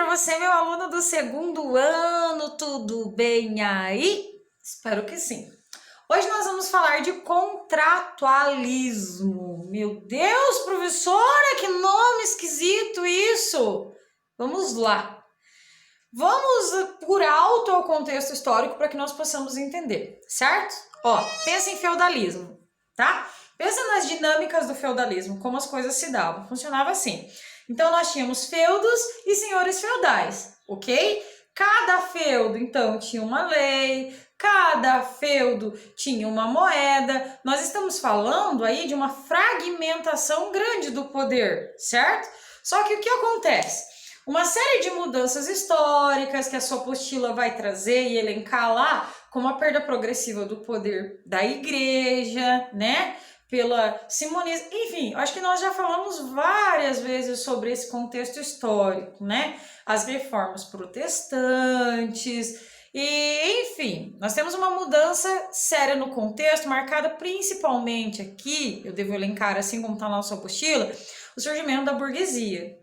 você, meu aluno do segundo ano, tudo bem aí? Espero que sim. Hoje nós vamos falar de contratualismo. Meu Deus, professora, que nome esquisito isso! Vamos lá. Vamos por alto ao contexto histórico para que nós possamos entender, certo? Ó, pensa em feudalismo, tá? Pensa nas dinâmicas do feudalismo, como as coisas se davam. Funcionava assim. Então, nós tínhamos feudos e senhores feudais, ok? Cada feudo, então, tinha uma lei, cada feudo tinha uma moeda. Nós estamos falando aí de uma fragmentação grande do poder, certo? Só que o que acontece? Uma série de mudanças históricas que a sua apostila vai trazer e elencar lá, como a perda progressiva do poder da igreja, né? Pela simonismo, enfim, acho que nós já falamos várias vezes sobre esse contexto histórico, né? As reformas protestantes, e enfim, nós temos uma mudança séria no contexto, marcada principalmente aqui, eu devo elencar assim como está na nossa apostila, o surgimento da burguesia,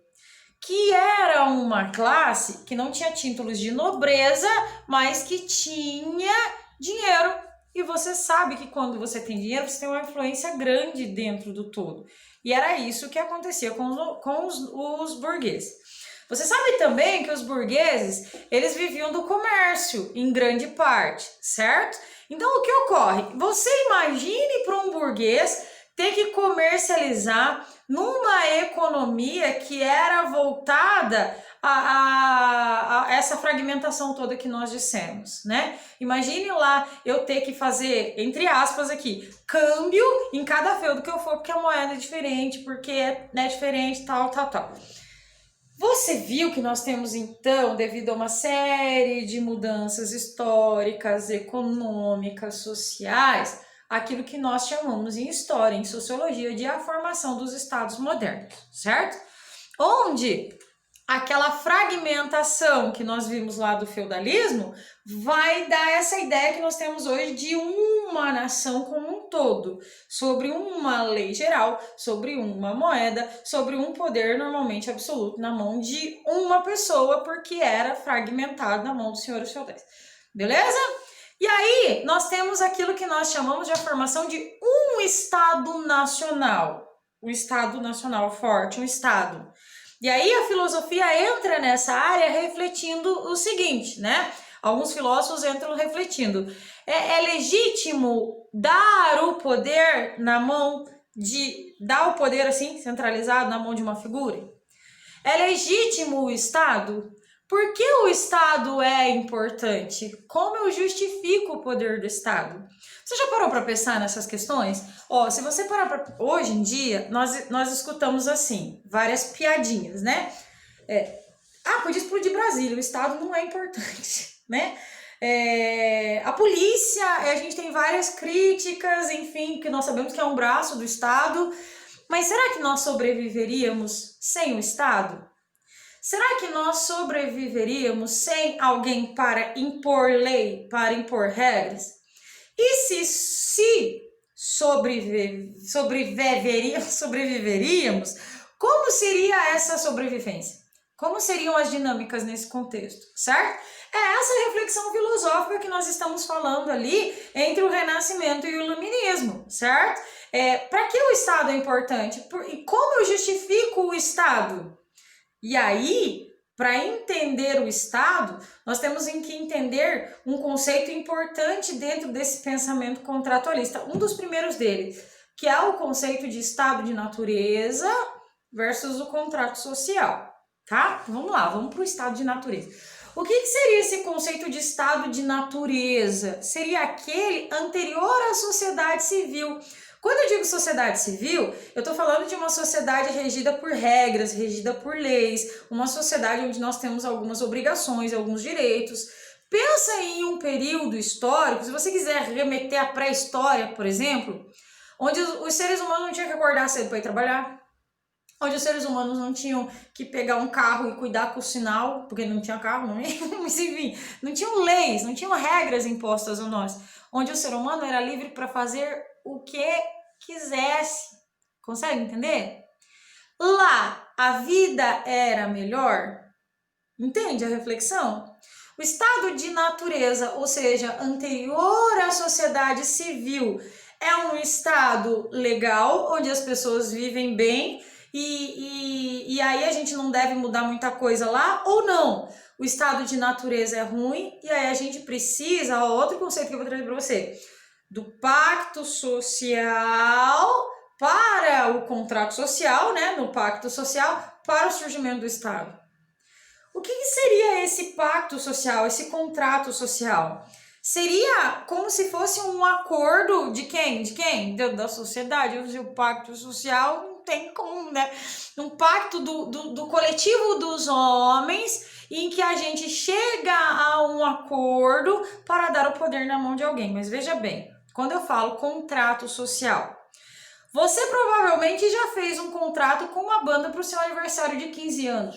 que era uma classe que não tinha títulos de nobreza, mas que tinha dinheiro. E você sabe que quando você tem dinheiro, você tem uma influência grande dentro do todo. E era isso que acontecia com os burgueses. Você sabe também que os burgueses, eles viviam do comércio, em grande parte, certo? Então, o que ocorre? Você imagine para um burguês ter que comercializar numa economia que era voltada a essa fragmentação toda que nós dissemos, né? Imagine lá eu ter que fazer, entre aspas aqui, câmbio em cada feudo que eu for, porque a moeda é diferente, porque é diferente, tal. Você viu que nós temos, então, devido a uma série de mudanças históricas, econômicas, sociais, aquilo que nós chamamos em história, em sociologia, de a formação dos estados modernos, certo? Onde aquela fragmentação que nós vimos lá do feudalismo vai dar essa ideia que nós temos hoje de uma nação como um todo, sobre uma lei geral, sobre uma moeda, sobre um poder normalmente absoluto na mão de uma pessoa, porque era fragmentado na mão dos senhores feudais. Beleza? E aí, nós temos aquilo que nós chamamos de a formação de um Estado nacional. Um Estado nacional forte, um Estado. E aí a filosofia entra nessa área refletindo o seguinte, né? Alguns filósofos entram refletindo. É legítimo dar o poder na mão dar o poder assim, centralizado na mão de uma figura? É legítimo o Estado? Por que o Estado é importante? Como eu justifico o poder do Estado? Você já parou para pensar nessas questões? Se você parar para... Hoje em dia, nós escutamos assim, várias piadinhas, né? Podia explodir Brasília, o Estado não é importante, né? A polícia, a gente tem várias críticas, enfim, que nós sabemos que é um braço do Estado, mas será que nós sobreviveríamos sem o Estado? Será que nós sobreviveríamos sem alguém para impor lei, para impor regras? E se sobreviveríamos, como seria essa sobrevivência? Como seriam as dinâmicas nesse contexto, certo? É essa reflexão filosófica que nós estamos falando ali entre o Renascimento e o Iluminismo, certo? Para que o Estado é importante? E como eu justifico o Estado? E aí, para entender o Estado, nós temos que entender um conceito importante dentro desse pensamento contratualista. Um dos primeiros deles, que é o conceito de Estado de natureza versus o contrato social, tá? Vamos lá, vamos para o Estado de natureza. O que seria esse conceito de Estado de natureza? Seria aquele anterior à sociedade civil. Quando eu digo sociedade civil, eu estou falando de uma sociedade regida por regras, regida por leis, uma sociedade onde nós temos algumas obrigações, alguns direitos. Pensa em um período histórico, se você quiser remeter à pré-história, por exemplo, onde os seres humanos não tinham que acordar cedo para ir trabalhar, onde os seres humanos não tinham que pegar um carro e cuidar com o sinal, porque não tinha carro, não, mas enfim, não tinham leis, não tinham regras impostas a nós, onde o ser humano era livre para fazer o que quisesse. Consegue entender? Lá a vida era melhor? Entende a reflexão? O estado de natureza, ou seja, anterior à sociedade civil, é um estado legal, onde as pessoas vivem bem e aí a gente não deve mudar muita coisa lá, ou não? O estado de natureza é ruim e aí a gente precisa, ó, outro conceito que eu vou trazer para você, do pacto social para o contrato social, né? No pacto social para o surgimento do Estado. O que seria esse pacto social, esse contrato social? Seria como se fosse um acordo de quem? De quem? Da sociedade. O pacto social não tem como, né? Um pacto do coletivo dos homens em que a gente chega a um acordo para dar o poder na mão de alguém. Mas veja bem, quando eu falo contrato social, você provavelmente já fez um contrato com uma banda para o seu aniversário de 15 anos.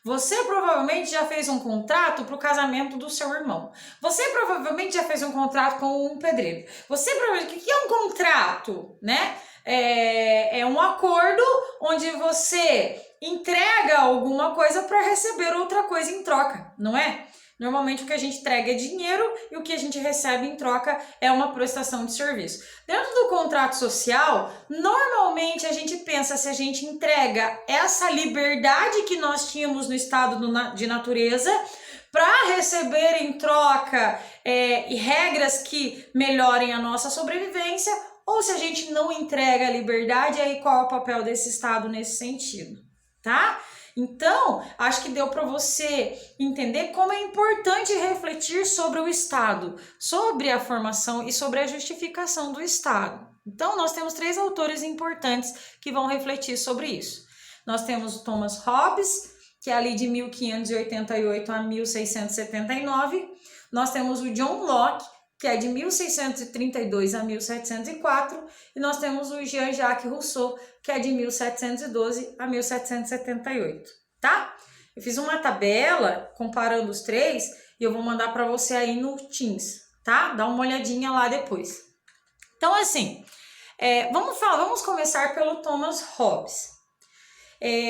Você provavelmente já fez um contrato para o casamento do seu irmão. Você provavelmente já fez um contrato com um pedreiro. Você provavelmente... O que é um contrato, né? É um acordo onde você entrega alguma coisa para receber outra coisa em troca, não é? Normalmente o que a gente entrega é dinheiro e o que a gente recebe em troca é uma prestação de serviço. Dentro do contrato social, normalmente a gente pensa se a gente entrega essa liberdade que nós tínhamos no estado de natureza para receber em troca regras que melhorem a nossa sobrevivência, ou se a gente não entrega a liberdade, aí qual é o papel desse estado nesse sentido, tá? Então, acho que deu para você entender como é importante refletir sobre o Estado, sobre a formação e sobre a justificação do Estado. Então, nós temos 3 autores importantes que vão refletir sobre isso. Nós temos o Thomas Hobbes, que é ali de 1588 a 1679. Nós temos o John Locke, que é de 1632 a 1704, e nós temos o Jean-Jacques Rousseau, que é de 1712 a 1778, tá? Eu fiz uma tabela comparando os 3 e eu vou mandar para você aí no Teams, tá? Dá uma olhadinha lá depois. Então, assim, vamos começar pelo Thomas Hobbes.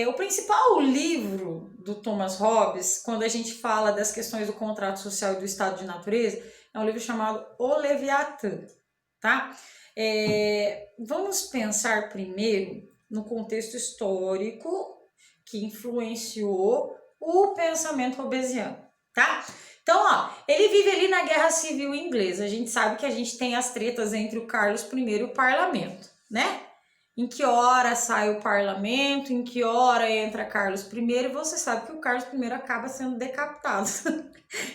O principal livro do Thomas Hobbes, quando a gente fala das questões do contrato social e do estado de natureza, é um livro chamado O Leviatã, tá? Vamos pensar primeiro no contexto histórico que influenciou o pensamento hobbesiano, tá? Então, ó, ele vive ali na Guerra Civil Inglesa. A gente sabe que a gente tem as tretas entre o Carlos I e o parlamento, né? Em que hora sai o parlamento, em que hora entra Carlos I, e você sabe que o Carlos I acaba sendo decapitado.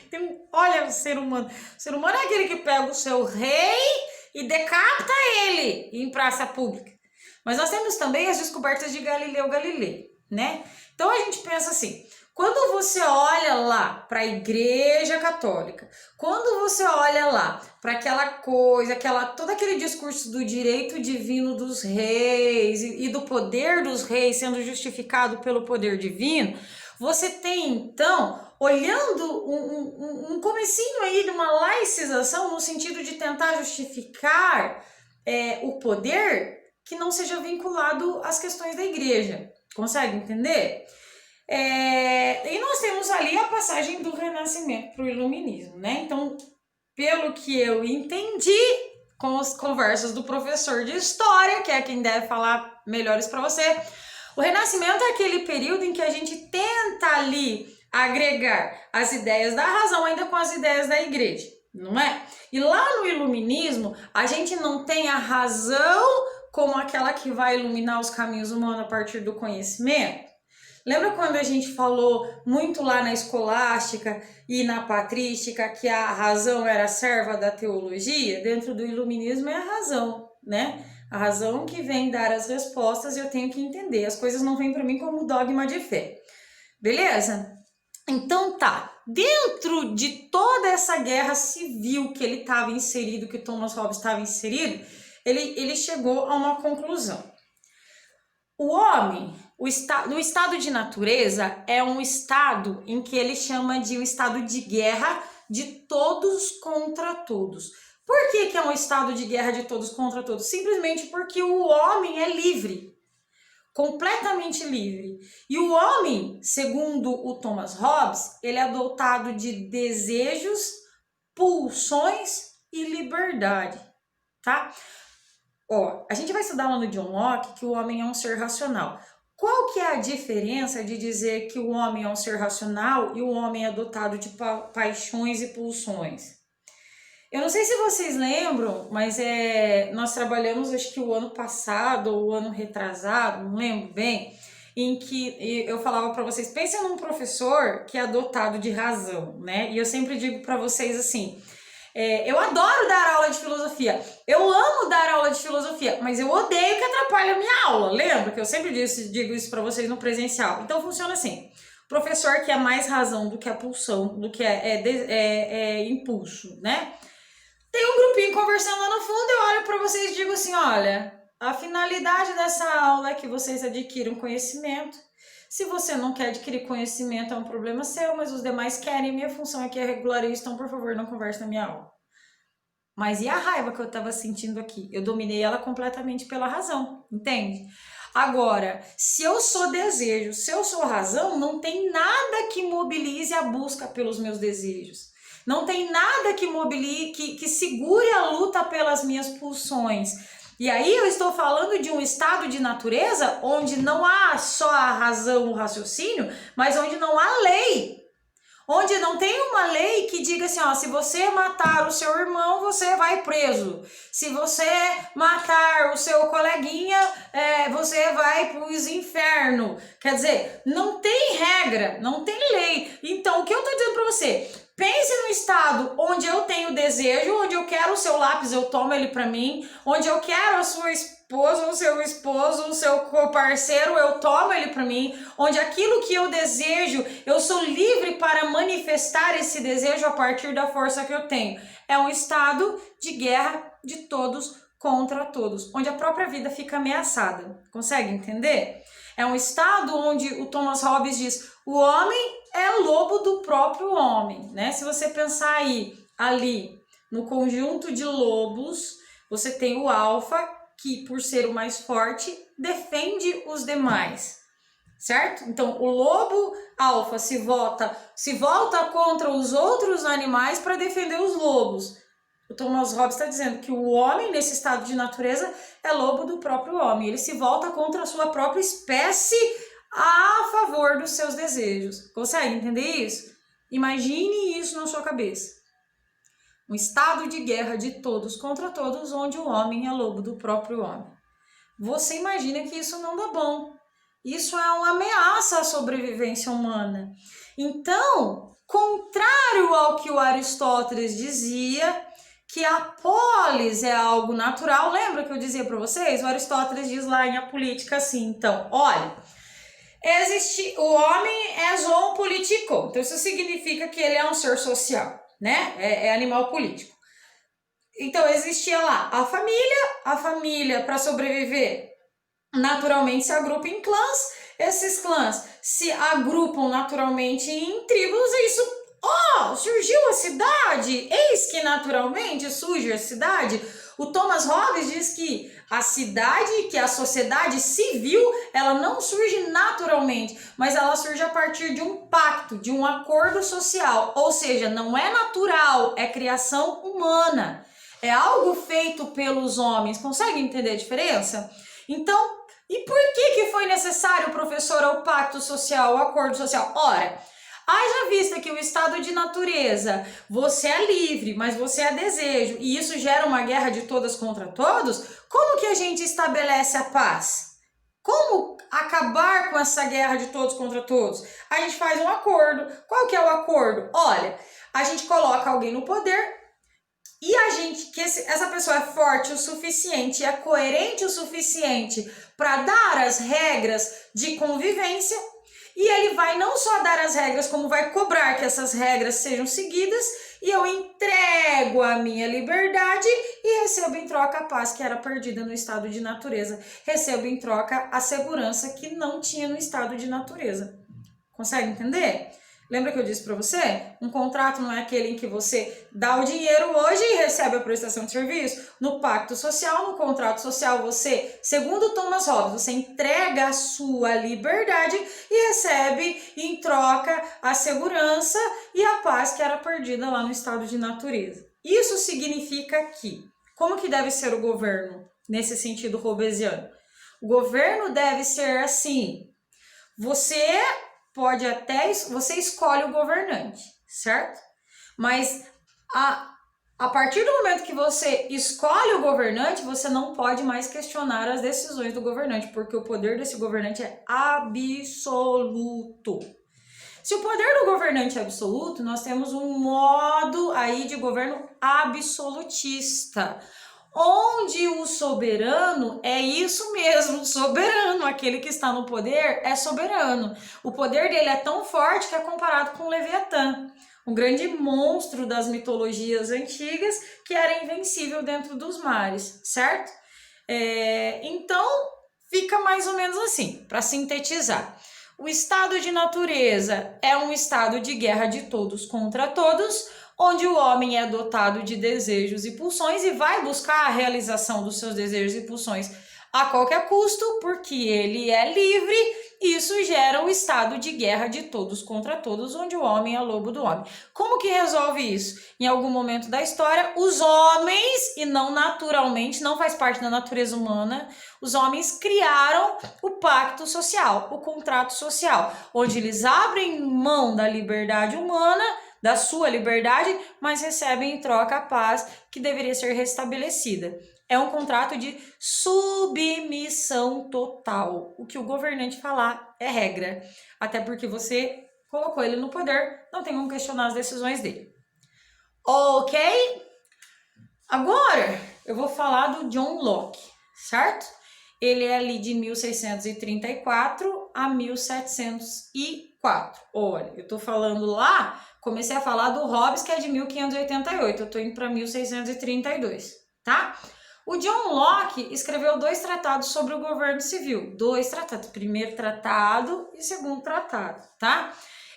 Então, olha o ser humano. O ser humano é aquele que pega o seu rei e decapita ele em praça pública. Mas nós temos também as descobertas de Galileu Galilei, né? Então a gente pensa assim, quando você olha lá para a Igreja Católica, quando você olha lá para aquela coisa, todo aquele discurso do direito divino dos reis e do poder dos reis sendo justificado pelo poder divino, você tem então, olhando um comecinho aí de uma laicização no sentido de tentar justificar o poder que não seja vinculado às questões da igreja. Consegue entender? E nós temos ali a passagem do Renascimento para o Iluminismo, né? Então, pelo que eu entendi com as conversas do professor de História, que é quem deve falar melhores para você, o Renascimento é aquele período em que a gente tenta ali agregar as ideias da razão ainda com as ideias da igreja, não é? E lá no Iluminismo, a gente não tem a razão como aquela que vai iluminar os caminhos humanos a partir do conhecimento? Lembra quando a gente falou muito lá na escolástica e na patrística que a razão era serva da teologia? Dentro do iluminismo é a razão, né? A razão que vem dar as respostas e eu tenho que entender. As coisas não vêm para mim como dogma de fé. Beleza? Então tá, dentro de toda essa guerra civil que ele estava inserido, que o Thomas Hobbes estava inserido, ele chegou a uma conclusão. O homem, no estado de natureza, é um estado em que ele chama de um estado de guerra de todos contra todos. Por que é um estado de guerra de todos contra todos? Simplesmente porque o homem é livre. completamente livre. E o homem, segundo o Thomas Hobbes, ele é dotado de desejos, pulsões e liberdade, tá? Ó, a gente vai estudar lá no John Locke que o homem é um ser racional. Qual que é a diferença de dizer que o homem é um ser racional e o homem é dotado de paixões e pulsões? Eu não sei se vocês lembram, mas nós trabalhamos, acho que o ano passado ou o ano retrasado, não lembro bem, em que eu falava para vocês, pensem num professor que é dotado de razão, né? E eu sempre digo para vocês assim, eu adoro dar aula de filosofia, eu amo dar aula de filosofia, mas eu odeio que atrapalhe a minha aula, lembra que eu sempre digo isso para vocês no presencial? Então funciona assim, professor que é mais razão do que a pulsão, do que impulso, né? Tem um grupinho conversando lá no fundo, eu olho para vocês e digo assim, olha, a finalidade dessa aula é que vocês adquiram conhecimento. Se você não quer adquirir conhecimento, é um problema seu, mas os demais querem, minha função aqui é regular isso, então por favor não converse na minha aula. Mas e a raiva que eu estava sentindo aqui? Eu dominei ela completamente pela razão, entende? Agora, se eu sou desejo, se eu sou razão, não tem nada que mobilize a busca pelos meus desejos. Não tem nada que mobilize, que segure a luta pelas minhas pulsões. E aí eu estou falando de um estado de natureza onde não há só a razão, o raciocínio, mas onde não há lei. Onde não tem uma lei que diga assim, ó, se você matar o seu irmão, você vai preso. Se você matar o seu coleguinha, você vai para os infernos. Quer dizer, não tem regra, não tem lei. Então, o que eu estou dizendo para você? Pense no estado onde eu tenho desejo, onde eu quero o seu lápis, eu tomo ele para mim, onde eu quero a sua esposa, o seu esposo, o seu parceiro, eu tomo ele para mim, onde aquilo que eu desejo, eu sou livre para manifestar esse desejo a partir da força que eu tenho. É um estado de guerra de todos contra todos, onde a própria vida fica ameaçada. Consegue entender? É um estado onde o Thomas Hobbes diz, o homem é lobo do próprio homem, né? Se você pensar ali, no conjunto de lobos, você tem o alfa, que por ser o mais forte, defende os demais, certo? Então, o lobo alfa se volta contra os outros animais para defender os lobos. O Thomas Hobbes está dizendo que o homem, nesse estado de natureza, é lobo do próprio homem. Ele se volta contra a sua própria espécie a favor dos seus desejos. Consegue entender isso? Imagine isso na sua cabeça. Um estado de guerra de todos contra todos, onde o homem é lobo do próprio homem. Você imagina que isso não dá bom. Isso é uma ameaça à sobrevivência humana. Então, contrário ao que o Aristóteles dizia, que a polis é algo natural, lembra que eu dizia para vocês? O Aristóteles diz lá em A Política assim, então, olha, o homem é zoon politico, então isso significa que ele é um ser social, né? É animal político. Então existia lá a família para sobreviver naturalmente se agrupa em clãs, esses clãs se agrupam naturalmente em tribos, e isso, surgiu a cidade, eis que naturalmente surge a cidade. O Thomas Hobbes diz que a cidade, que a sociedade civil, ela não surge naturalmente, mas ela surge a partir de um pacto, de um acordo social, ou seja, não é natural, é criação humana, é algo feito pelos homens. Consegue entender a diferença? Então, e por que foi necessário, professor, o pacto social, o acordo social? Ora, haja vista que o estado de natureza, você é livre, mas você é desejo, e isso gera uma guerra de todas contra todos, como que a gente estabelece a paz? Como acabar com essa guerra de todos contra todos? A gente faz um acordo. Qual que é o acordo? Olha, a gente coloca alguém no poder, e essa pessoa é forte o suficiente, é coerente o suficiente para dar as regras de convivência, e ele vai não só dar as regras, como vai cobrar que essas regras sejam seguidas, e eu entrego a minha liberdade e recebo em troca a paz que era perdida no estado de natureza. Recebo em troca a segurança que não tinha no estado de natureza. Consegue entender? Lembra que eu disse para você? Um contrato não é aquele em que você dá o dinheiro hoje e recebe a prestação de serviço. No pacto social, no contrato social, você, segundo Thomas Hobbes, você entrega a sua liberdade e recebe em troca a segurança e a paz que era perdida lá no estado de natureza. Isso significa que, como que deve ser o governo nesse sentido hobbesiano? O governo deve ser assim: você escolhe o governante, certo? Mas a partir do momento que você escolhe o governante, você não pode mais questionar as decisões do governante, porque o poder desse governante é absoluto. Se o poder do governante é absoluto, nós temos um modo aí de governo absolutista, onde o soberano é isso mesmo, soberano, aquele que está no poder é soberano. O poder dele é tão forte que é comparado com o Leviatã, um grande monstro das mitologias antigas que era invencível dentro dos mares, certo? Então, fica mais ou menos assim, para sintetizar. O estado de natureza é um estado de guerra de todos contra todos, onde o homem é dotado de desejos e pulsões e vai buscar a realização dos seus desejos e pulsões a qualquer custo, porque ele é livre. Isso gera o estado de guerra de todos contra todos, onde o homem é lobo do homem. Como que resolve isso? Em algum momento da história, os homens, e não naturalmente, não faz parte da natureza humana, os homens criaram o pacto social, o contrato social, onde eles abrem mão da liberdade humana, da sua liberdade, mas recebem em troca a paz que deveria ser restabelecida. É um contrato de submissão total. O que o governante falar é regra. Até porque você colocou ele no poder, não tem como questionar as decisões dele. Ok? Agora eu vou falar do John Locke, certo? Ele é ali de 1634 a 1704. Olha, eu tô falando lá, comecei a falar do Hobbes, que é de 1588. Eu tô indo para 1632, tá? O John Locke escreveu 2 tratados sobre o governo civil. 2 tratados. Primeiro tratado e segundo tratado, tá?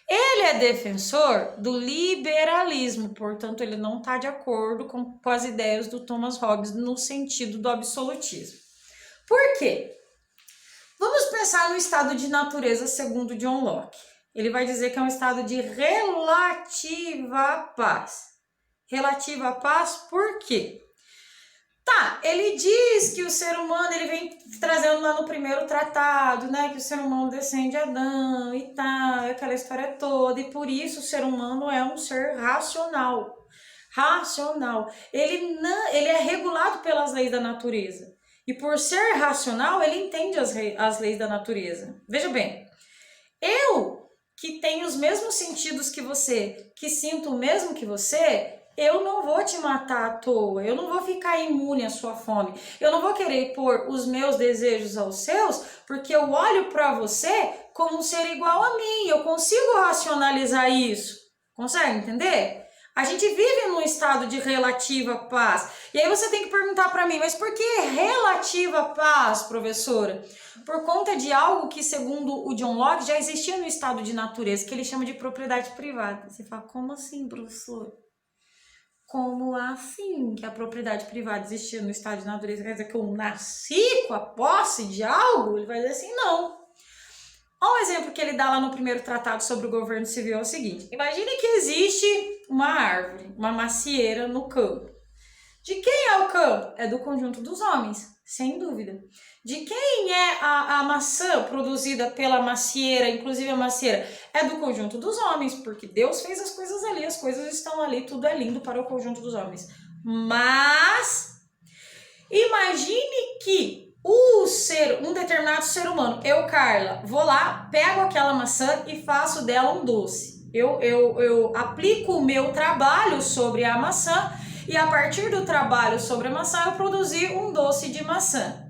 Ele é defensor do liberalismo, portanto, ele não está de acordo com as ideias do Thomas Hobbes no sentido do absolutismo. Por quê? Vamos pensar no estado de natureza segundo John Locke. Ele vai dizer que é um estado de relativa paz. Relativa paz por quê? Tá, ele diz que o ser humano, ele vem trazendo lá no primeiro tratado, né, que o ser humano descende de Adão e tal, aquela história toda, e por isso o ser humano é um ser racional. Racional. Ele é regulado pelas leis da natureza. E por ser racional, ele entende as leis da natureza. Veja bem, eu que tenho os mesmos sentidos que você, que sinto o mesmo que você, eu não vou te matar à toa, eu não vou ficar imune à sua fome, eu não vou querer pôr os meus desejos aos seus, porque eu olho para você como um ser igual a mim, eu consigo racionalizar isso. Consegue entender? A gente vive num estado de relativa paz. E aí você tem que perguntar para mim, mas por que relativa paz, professora? Por conta de algo que, segundo o John Locke, já existia no estado de natureza, que ele chama de propriedade privada. Você fala, como assim, professor? Como assim que a propriedade privada existia no estado de natureza? Quer dizer que eu nasci com a posse de algo? Ele vai dizer assim, não. Olha um exemplo que ele dá lá no primeiro tratado sobre o governo civil, é o seguinte. Imagine que existe uma árvore, uma macieira no campo. De quem é o campo? É do conjunto dos homens, sem dúvida. De quem é a maçã produzida pela macieira, inclusive a macieira? É do conjunto dos homens, porque Deus fez as coisas ali, as coisas estão ali, tudo é lindo para o conjunto dos homens. Mas, imagine que um determinado ser humano, eu, Carla, vou lá, pego aquela maçã e faço dela um doce. Eu aplico o meu trabalho sobre a maçã e a partir do trabalho sobre a maçã eu produzi um doce de maçã.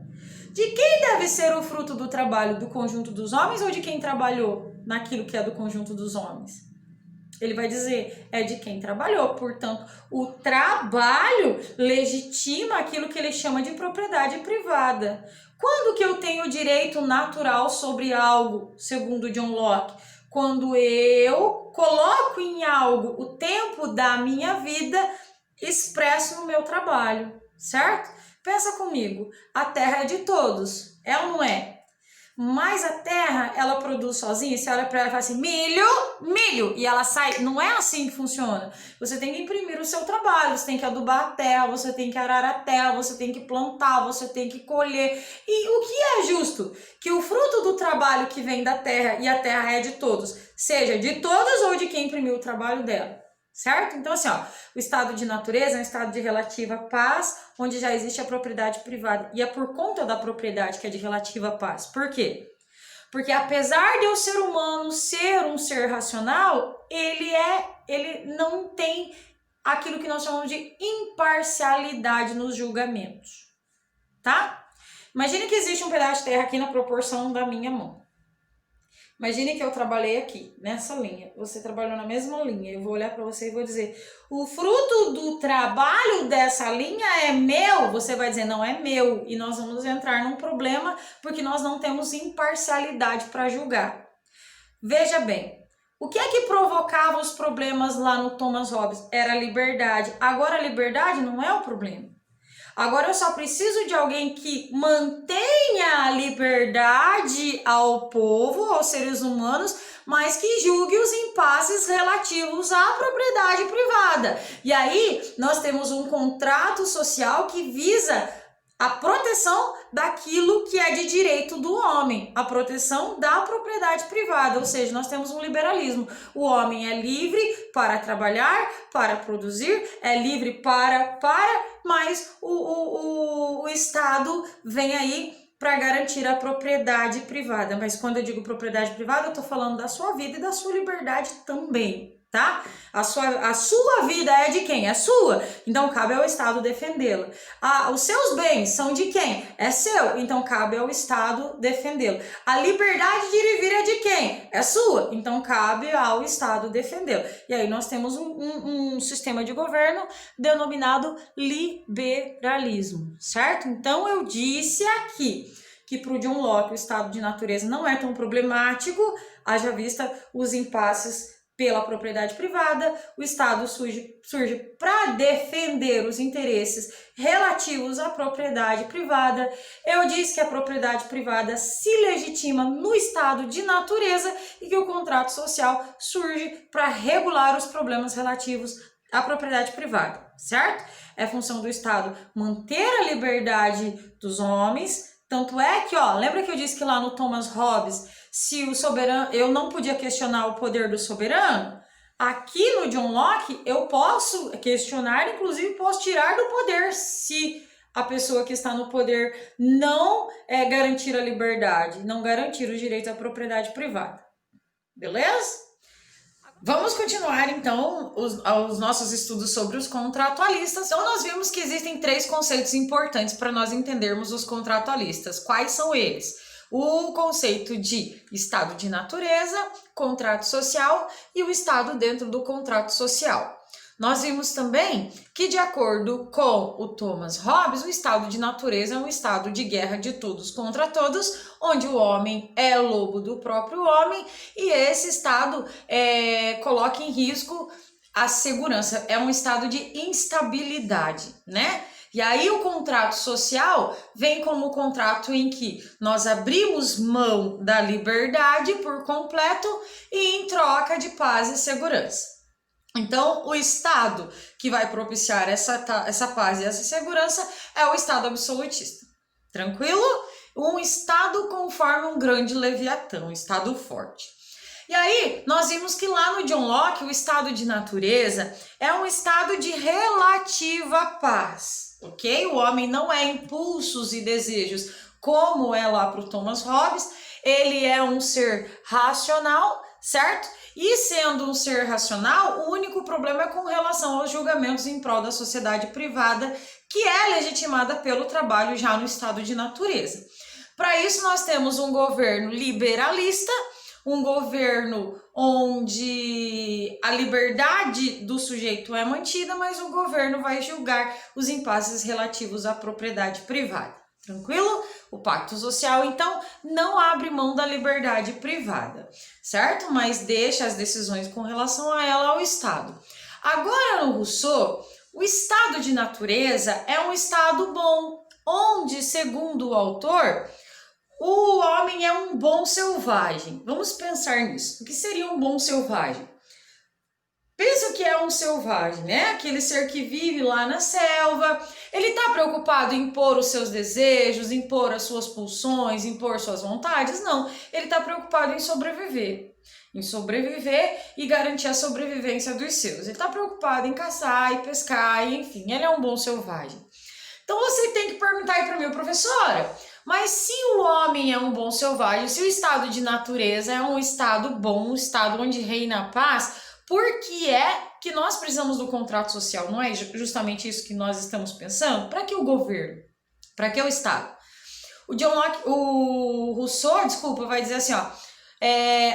De quem deve ser o fruto do trabalho? Do conjunto dos homens ou de quem trabalhou naquilo que é do conjunto dos homens? Ele vai dizer, é de quem trabalhou. Portanto, o trabalho legitima aquilo que ele chama de propriedade privada. Quando que eu tenho direito natural sobre algo, segundo John Locke? quando eu coloco em algo o tempo da minha vida, expresso no meu trabalho, certo? Pensa comigo, a terra é de todos, é ou não é? Mas a terra, ela produz sozinha. Você olha para ela e fala assim, milho, milho, e ela sai. Não é assim que funciona. Você tem que imprimir o seu trabalho, você tem que adubar a terra, você tem que arar a terra, você tem que plantar, você tem que colher. E o que é justo? Que o fruto do trabalho que vem da terra, e a terra é de todos, seja de todos ou de quem imprimiu o trabalho dela. Certo? Então, assim, ó, o estado de natureza é um estado de relativa paz, onde já existe a propriedade privada. E é por conta da propriedade que é de relativa paz. Por quê? Porque apesar de o ser humano ser um ser racional, ele não tem aquilo que nós chamamos de imparcialidade nos julgamentos. Tá? Imagine que existe um pedaço de terra aqui na proporção da minha mão. Imagine que eu trabalhei aqui, nessa linha. Você trabalhou na mesma linha. Eu vou olhar para você e vou dizer, o fruto do trabalho dessa linha é meu. Você vai dizer, não é meu. E nós vamos entrar num problema porque nós não temos imparcialidade para julgar. Veja bem, o que é que provocava os problemas lá no Thomas Hobbes? Era a liberdade. Agora a liberdade não é o problema. Agora eu só preciso de alguém que mantenha a liberdade ao povo, aos seres humanos, mas que julgue os impasses relativos à propriedade privada. E aí nós temos um contrato social que visa a proteção daquilo que é de direito do homem, a proteção da propriedade privada, ou seja, nós temos um liberalismo. O homem é livre para trabalhar, para produzir, é livre mas o Estado vem aí para garantir a propriedade privada. Mas quando eu digo propriedade privada, eu estou falando da sua vida e da sua liberdade também, tá? A sua vida é de quem? É sua. Então cabe ao Estado defendê-la. Os seus bens são de quem? É seu. Então cabe ao Estado defendê-lo. A liberdade de ir e vir é de quem? É sua. Então cabe ao Estado defendê-lo. E aí nós temos um sistema de governo denominado liberalismo, certo? Então eu disse aqui que para o John Locke o estado de natureza não é tão problemático, haja vista os impasses pela propriedade privada. O Estado surge para defender os interesses relativos à propriedade privada. Eu disse que a propriedade privada se legitima no estado de natureza e que o contrato social surge para regular os problemas relativos à propriedade privada, certo? É função do Estado manter a liberdade dos homens. Tanto é que, ó, lembra que eu disse que lá no Thomas Hobbes, se o soberano, eu não podia questionar o poder do soberano? Aqui no John Locke, eu posso questionar, inclusive posso tirar do poder se a pessoa que está no poder não garantir a liberdade, não garantir o direito à propriedade privada. Beleza? Vamos continuar, então, os nossos estudos sobre os contratualistas. Então, nós vimos que existem 3 conceitos importantes para nós entendermos os contratualistas. Quais são eles? O conceito de estado de natureza, contrato social e o estado dentro do contrato social. Nós vimos também que, de acordo com o Thomas Hobbes, o estado de natureza é um estado de guerra de todos contra todos, onde o homem é lobo do próprio homem e esse estado coloca em risco a segurança, é um estado de instabilidade, né? E aí o contrato social vem como o contrato em que nós abrimos mão da liberdade por completo e em troca de paz e segurança. Então, o Estado que vai propiciar essa paz e essa segurança é o Estado absolutista. Tranquilo? Um Estado conforme um grande leviatã, um Estado forte. E aí, nós vimos que lá no John Locke, o estado de natureza é um estado de relativa paz, ok? O homem não é impulsos e desejos como é lá para o Thomas Hobbes, ele é um ser racional, certo? E sendo um ser racional, o único problema é com relação aos julgamentos em prol da sociedade privada, que é legitimada pelo trabalho já no estado de natureza. Para isso, nós temos um governo liberalista, um governo onde a liberdade do sujeito é mantida, mas o governo vai julgar os impasses relativos à propriedade privada, Tranquilo? O pacto social, então, não abre mão da liberdade privada, certo? Mas deixa as decisões com relação a ela ao Estado. Agora, no Rousseau, o estado de natureza é um estado bom, onde, segundo o autor, o homem é um bom selvagem. Vamos pensar nisso. O que seria um bom selvagem? Pensa o que é um selvagem, né? Aquele ser que vive lá na selva. Ele está preocupado em impor os seus desejos, impor as suas pulsões, impor suas vontades? Não. Ele está preocupado em sobreviver. Em sobreviver e garantir a sobrevivência dos seus. Ele está preocupado em caçar e pescar, e, enfim, ele é um bom selvagem. Então você tem que perguntar aí para mim, professora, mas se o homem é um bom selvagem, se o estado de natureza é um estado bom, um estado onde reina a paz, por que é que nós precisamos do contrato social? Não é justamente isso que nós estamos pensando? Para que o governo? Para que o Estado? O Rousseau, vai dizer assim, ó,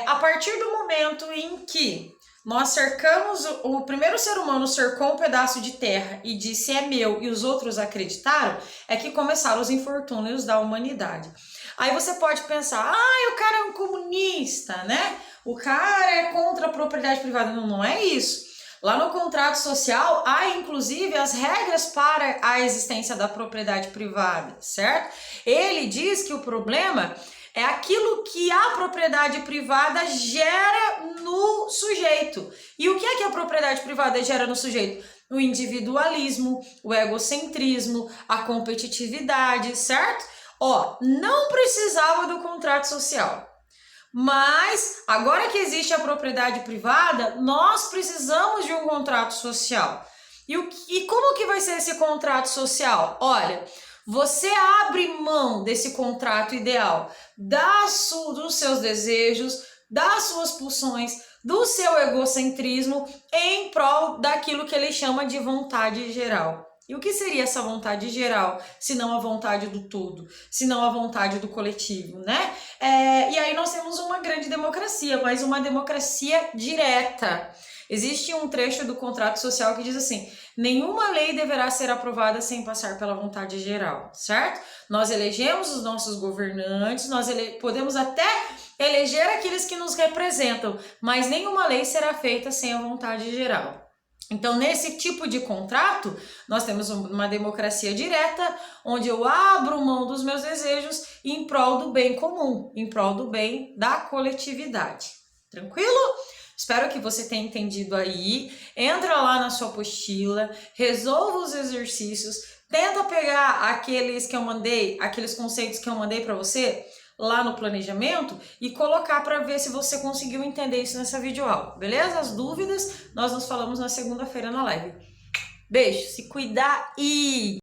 a partir do momento em que nós cercamos, o primeiro ser humano cercou um pedaço de terra e disse é meu e os outros acreditaram, é que começaram os infortúnios da humanidade. Aí você pode pensar, o cara é um comunista, né? O cara é contra a propriedade privada. Não, não é isso. Lá no contrato social, há inclusive as regras para a existência da propriedade privada, certo? Ele diz que o problema é aquilo que a propriedade privada gera no sujeito. E o que é que a propriedade privada gera no sujeito? O individualismo, o egocentrismo, a competitividade, certo? Não precisava do contrato social. Mas, agora que existe a propriedade privada, nós precisamos de um contrato social. E como que vai ser esse contrato social? Olha, você abre mão desse contrato ideal, dos seus desejos, das suas pulsões, do seu egocentrismo, em prol daquilo que ele chama de vontade geral. E o que seria essa vontade geral, se não a vontade do todo, se não a vontade do coletivo, né? E aí nós temos uma grande democracia, mas uma democracia direta. Existe um trecho do contrato social que diz assim, nenhuma lei deverá ser aprovada sem passar pela vontade geral, certo? Nós elegemos os nossos governantes, podemos até eleger aqueles que nos representam, mas nenhuma lei será feita sem a vontade geral. Então, nesse tipo de contrato, nós temos uma democracia direta, onde eu abro mão dos meus desejos em prol do bem comum, em prol do bem da coletividade. Tranquilo? Espero que você tenha entendido aí. Entra lá na sua apostila, resolva os exercícios, tenta pegar aqueles conceitos que eu mandei para você lá no planejamento e colocar para ver se você conseguiu entender isso nessa videoaula, beleza? As dúvidas, nós nos falamos na segunda-feira na live. Beijo, se cuidar e...